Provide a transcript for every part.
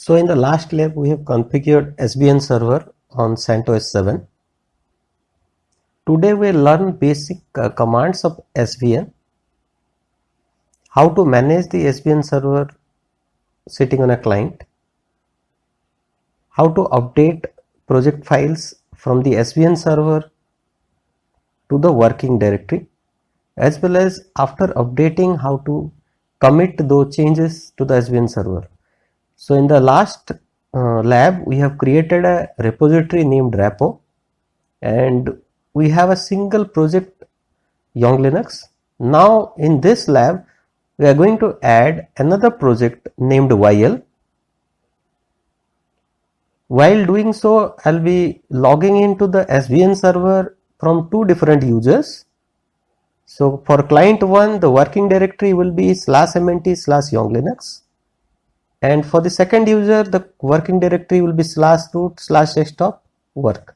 So in the last lab, we have configured SVN server on CentOS 7. Today we learn basic commands of SVN, how to manage the SVN server sitting on a client, how to update project files from the SVN server to the working directory, as well as after updating how to commit those changes to the SVN server. So in the last lab, we have created a repository named repo, and we have a single project Yong Linux. Now in this lab, we are going to add another project named YL. While doing so, I'll be logging into the SVN server from two different users. So for client 1, the working directory will be /mnt/Yong Linux. And for the second user, the working directory will be /root/desktop work.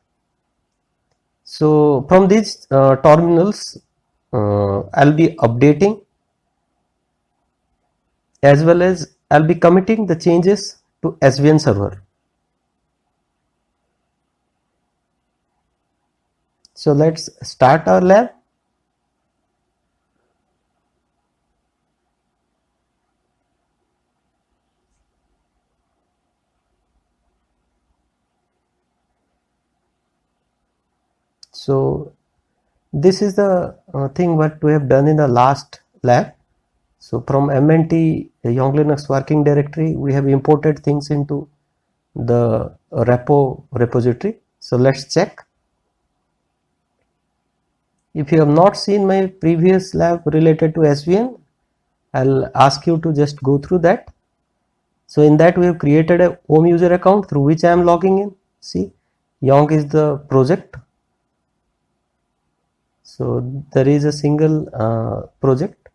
So from these terminals, I'll be updating, as well as I'll be committing the changes to SVN server. So let's start our lab. So this is the thing what we have done in the last lab. So from MNT Yong Linux working directory, we have imported things into the repo repository. So let's check. If you have not seen my previous lab related to SVN, I'll ask you to just go through that. So in that we have created a home user account through which I am logging in. See, Yong is the project. So there is a single project.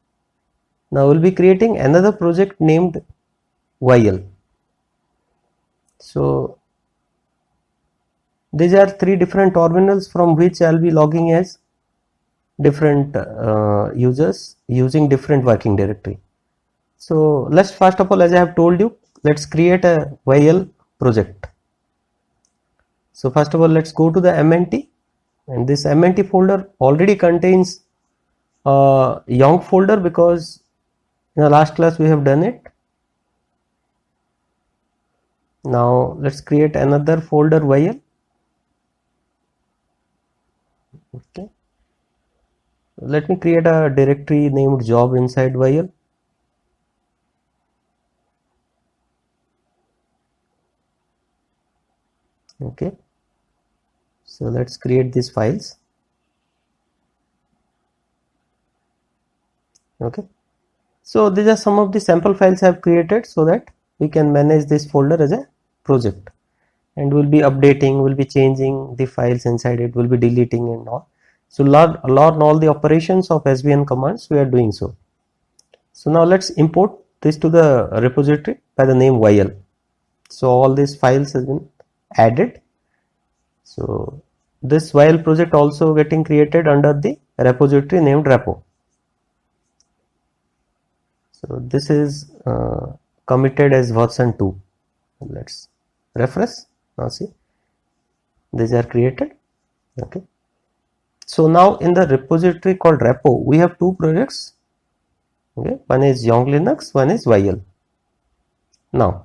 Now we'll be creating another project named YL. So these are three different terminals from which I'll be logging as different users using different working directory. So let's first of all, as I have told you, let's create a YL project. So first of all, let's go to the MNT, and this MNT folder already contains Yong folder because in the last class we have done it. Now let's create another folder YL. Okay. Let me create a directory named job inside YL. Okay. So let's create these files. Okay. So these are some of the sample files I have created so that we can manage this folder as a project, and we'll be updating, we'll be changing the files inside it, we'll be deleting and all. So learn all the operations of SVN commands we are doing so. So now let's import this to the repository by the name YL. So all these files has been added. So this YL project also getting created under the repository named repo. So this is committed as version 2. Let's refresh. Now see, these are created. Okay. So now in the repository called repo, we have two projects. Okay, one is Yong Linux, one is YL. Now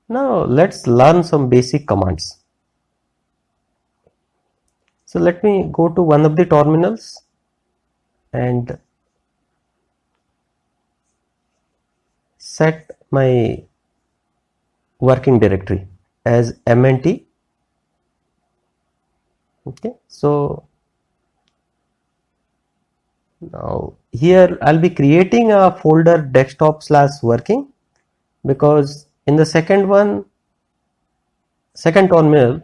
let's learn some basic commands. So let me go to one of the terminals and set my working directory as MNT. Okay, so now here I'll be creating a folder desktop/working, because in the second terminal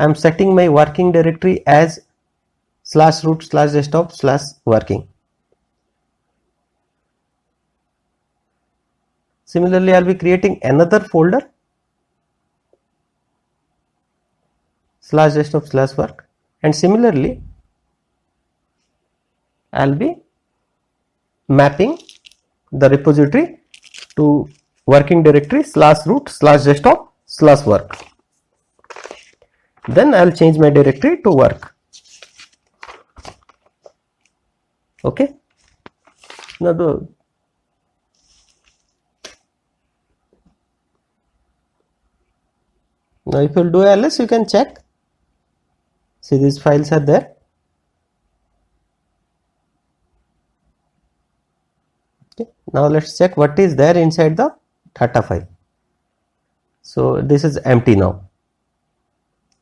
I'm setting my working directory as /root/desktop/working. Similarly, I'll be creating another folder /desktop/work, and similarly I'll be mapping the repository to working directory /root/desktop/work. Then I'll change my directory to work. Okay. Now if you'll do ls, you can check. See, these files are there. Okay. Now let's check what is there inside the data file. So this is empty now.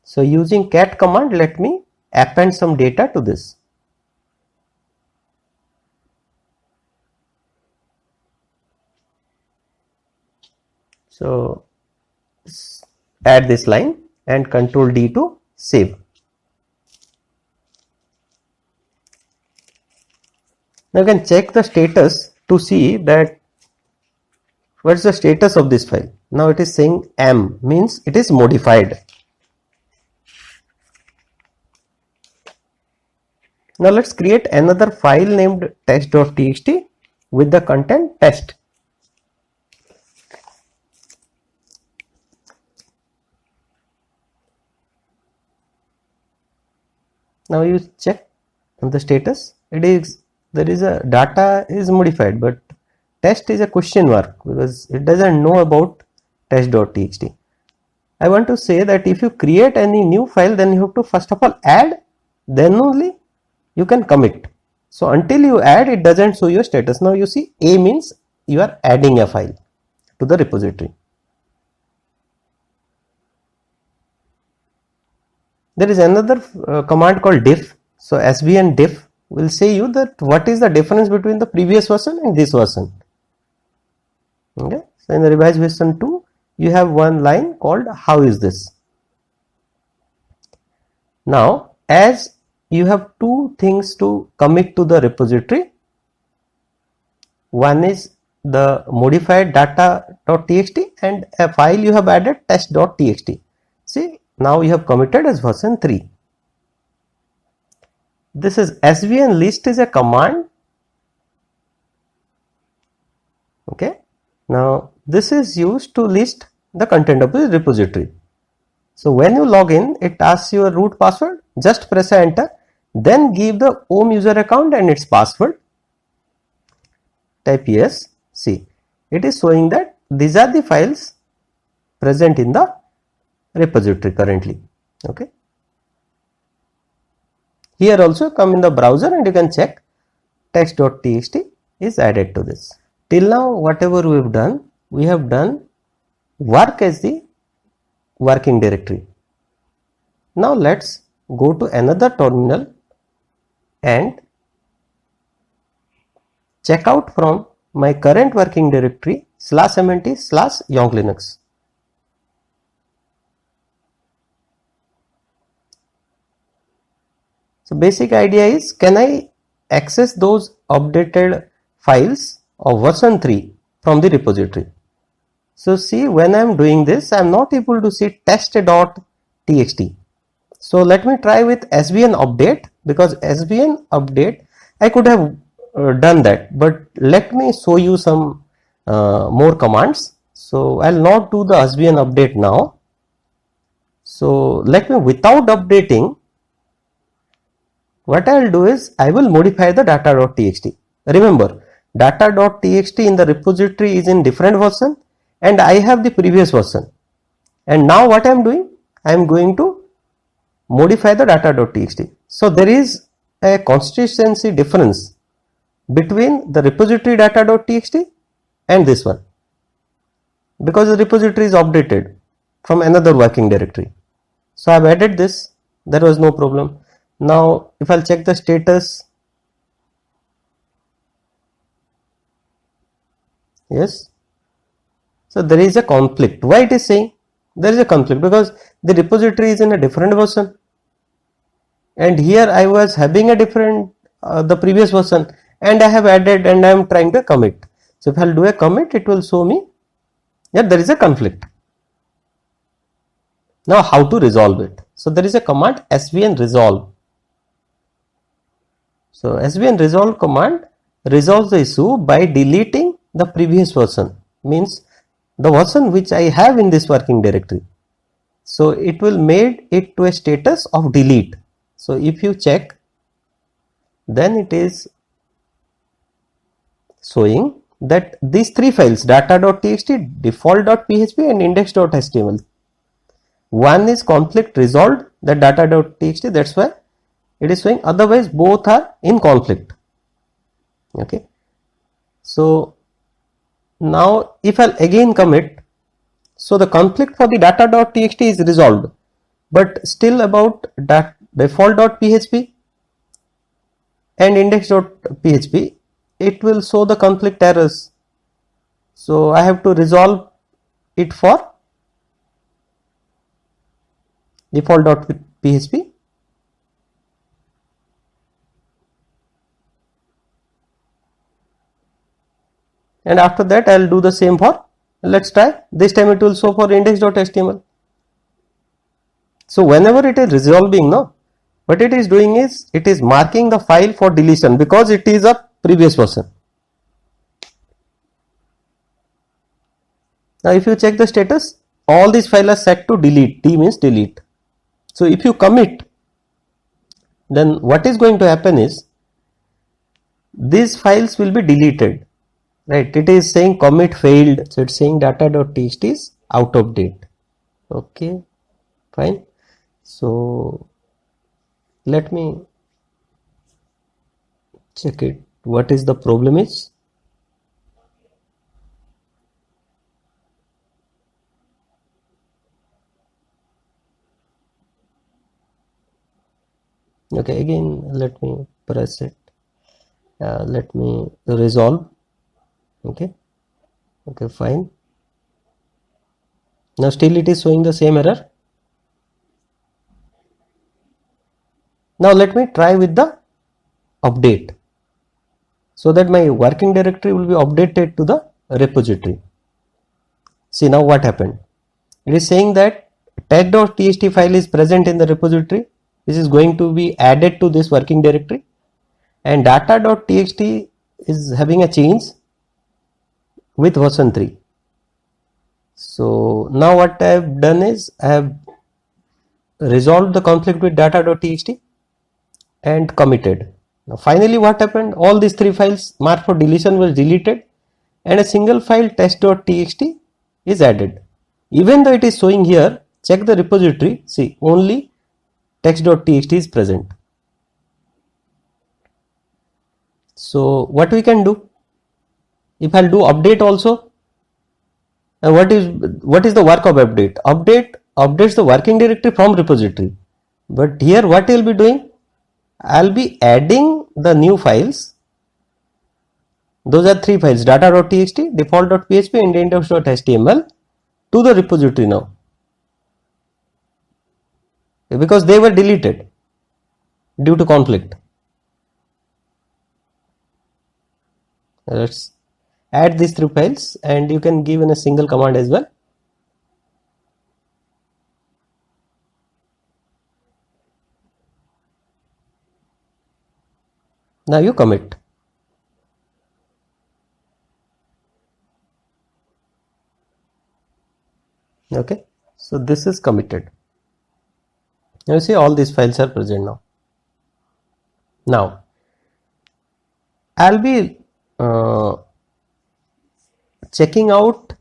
So using cat command, let me append some data to this. So add this line and Control D to save. Now you can check the status to see that what is the status of this file. Now it is saying M, means it is modified. Now let's create another file named test.txt with the content test. Now you check on the status. There is a data is modified, but test is a question mark because it doesn't know about test.txt. I want to say that if you create any new file, then you have to first of all add, then only you can commit. So until you add, it doesn't show your status. Now you see A means you are adding a file to the repository. There is another command called diff. So svn diff will say you that what is the difference between the previous version and this version. Okay. So in the revised version 2, you have one line called how is this. Now as you have two things to commit to the repository. One is the modified data.txt and a file you have added test.txt. See, now you have committed as version 3. This is svn list is a command. Okay. Now this is used to list the content of the repository. So when you log in, it asks your root password. Just press enter. Then give the home user account and its password. Type yes. See, it is showing that these are the files present in the repository currently. Okay. Here also come in the browser and you can check text.txt is added to this. Till now, whatever we have done work as the working directory. Now let's go to another terminal and check out from my current working directory /mnt/yonglinux. So basic idea is, can I access those updated files of version 3 from the repository? So see, when I am doing this, I am not able to see test.txt. So let me try with svn update, because svn update I could have done that, but let me show you some more commands. So I'll not do the svn update now. So let me, without updating, what I'll do is I will modify the data.txt. Remember, data.txt in the repository is in different version and I have the previous version. And now what I am doing, I am going to modify the data.txt. So there is a consistency difference between the repository data.txt and this one, because the repository is updated from another working directory. So I have added this, there was no problem. Now if I'll check the status, yes, so there is a conflict. Why it is saying there is a conflict? Because the repository is in a different version and here I was having a different the previous version, and I have added and I am trying to commit. So if I'll do a commit, it will show me that there is a conflict. Now how to resolve it? So there is a command svn resolve. So svn resolve command resolves the issue by deleting the previous version. Means the version which I have in this working directory. So it will made it to a status of delete. So if you check, then it is showing that these three files, data.txt, default.php and index.html, one is conflict resolved, the data.txt, that's why it is showing, otherwise both are in conflict. Okay, so now if I'll again commit, so the conflict for the data.txt is resolved, but still about default.php and index.php, it will show the conflict errors. So I have to resolve it for default.php. And after that I'll do the same for, let's try, this time it will show for index.html. So whenever it is resolving, no, what it is doing is, it is marking the file for deletion because it is a previous version. Now if you check the status, all these files are set to delete, D means delete. So if you commit, then what is going to happen is, these files will be deleted, right? It is saying commit failed, so it's saying data.txt is out of date. Okay, fine. So let me check it, what is the problem is. Okay, again let me press it, let me resolve. Okay, fine. Now still it is showing the same error. Now let me try with the update, so that my working directory will be updated to the repository. See now what happened. It is saying that test.txt file is present in the repository, which is going to be added to this working directory, and data.txt is having a change with version 3. So now what I have done is, I have resolved the conflict with data.txt and committed. Now finally what happened, all these three files marked for deletion was deleted and a single file test.txt is added. Even though it is showing here, check the repository, see only text.txt is present. So what we can do, if I'll do update also, what is the work of update? Update updates the working directory from repository, but here what I'll be doing, I'll be adding the new files. Those are three files, data.txt, default.php and index.html, to the repository now, because they were deleted due to conflict. Let's add these three files, and you can give in a single command as well. Now you commit. Okay, so this is committed. You see all these files are present now. Now I'll be checking out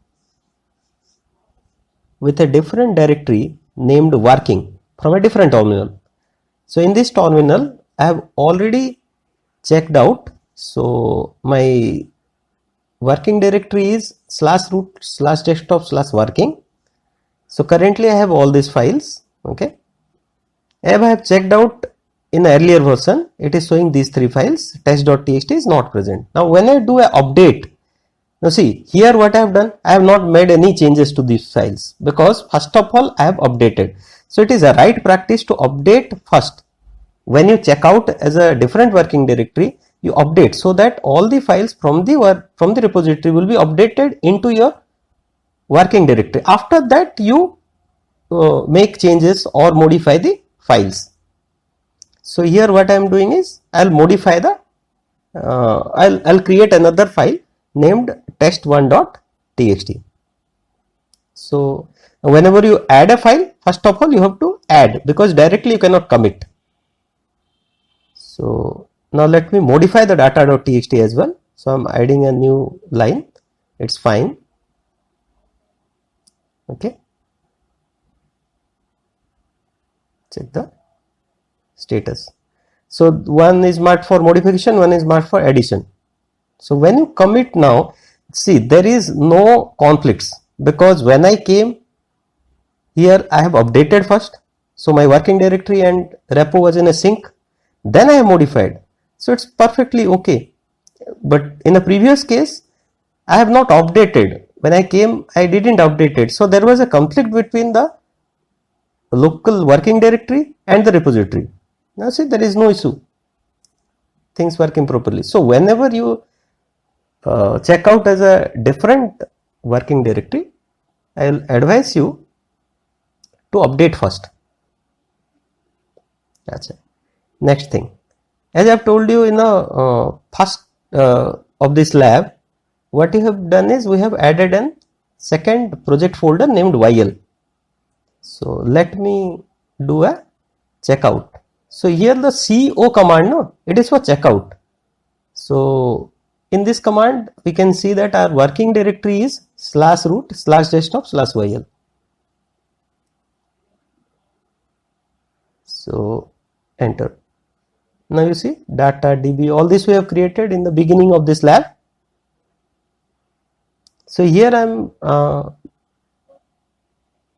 with a different directory named working from a different terminal. So in this terminal I have already checked out. So my working directory is /root/desktop/working. So currently I have all these files. Okay, if I have checked out in earlier version, it is showing these three files, test.txt is not present. Now when I do a update, now see here what I have done, I have not made any changes to these files, because first of all I have updated. So it is a right practice to update first. When you check out as a different working directory, you update, so that all the files from the repository will be updated into your working directory. After that you make changes or modify the files. So here what I am doing is, I'll modify the I'll create another file named test1.txt. So whenever you add a file, first of all you have to add, because directly you cannot commit. So now let me modify the data.txt as well. So I'm adding a new line. It's fine. Okay, check the status. So one is marked for modification, one is marked for addition. So when you commit now, see there is no conflicts, because when I came here I have updated first, so my working directory and repo was in a sync, then I have modified, so it's perfectly okay. But in the previous case I have not updated. When I came I didn't update it, so there was a conflict between the local working directory and the repository. Now see, there is no issue, things working properly. So whenever you check out as a different working directory, I will advise you to update first. That's it. Next thing, as I have told you in the first of this lab, what we have done is we have added a second project folder named YL. So let me do a checkout. So here the CO command, no, it is for checkout. So in this command we can see that our working directory is /root/desktop/yl. So enter. Now you see data db, all this we have created in the beginning of this lab. So here I am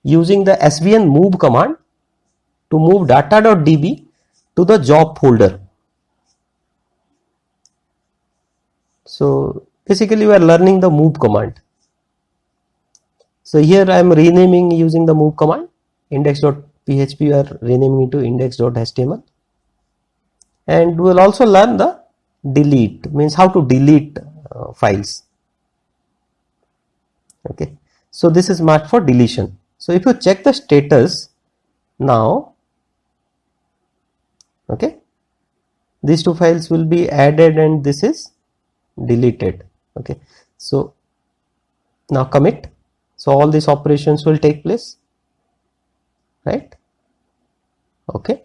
using the svn move command to move data.db to the job folder. So basically we are learning the move command. So here I am renaming using the move command. Index.php we are renaming to index.html. And we will also learn the delete, means how to delete files. Okay, so this is marked for deletion. So if you check the status now, okay, these two files will be added and this is deleted. Okay, so now commit. So all these operations will take place, right? Okay,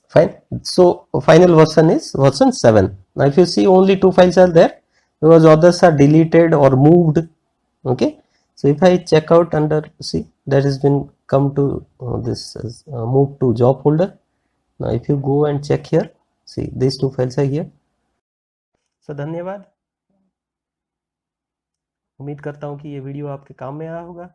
fine. So final version is version 7. Now if you see, only two files are there because others are deleted or moved. Okay, so if I check out under, see, that has been come to this move to job folder. Now if you go and check here, see these two files are here. So धन्यवाद, उम्मीद करता हूँ कि ये video आपके काम में आया होगा।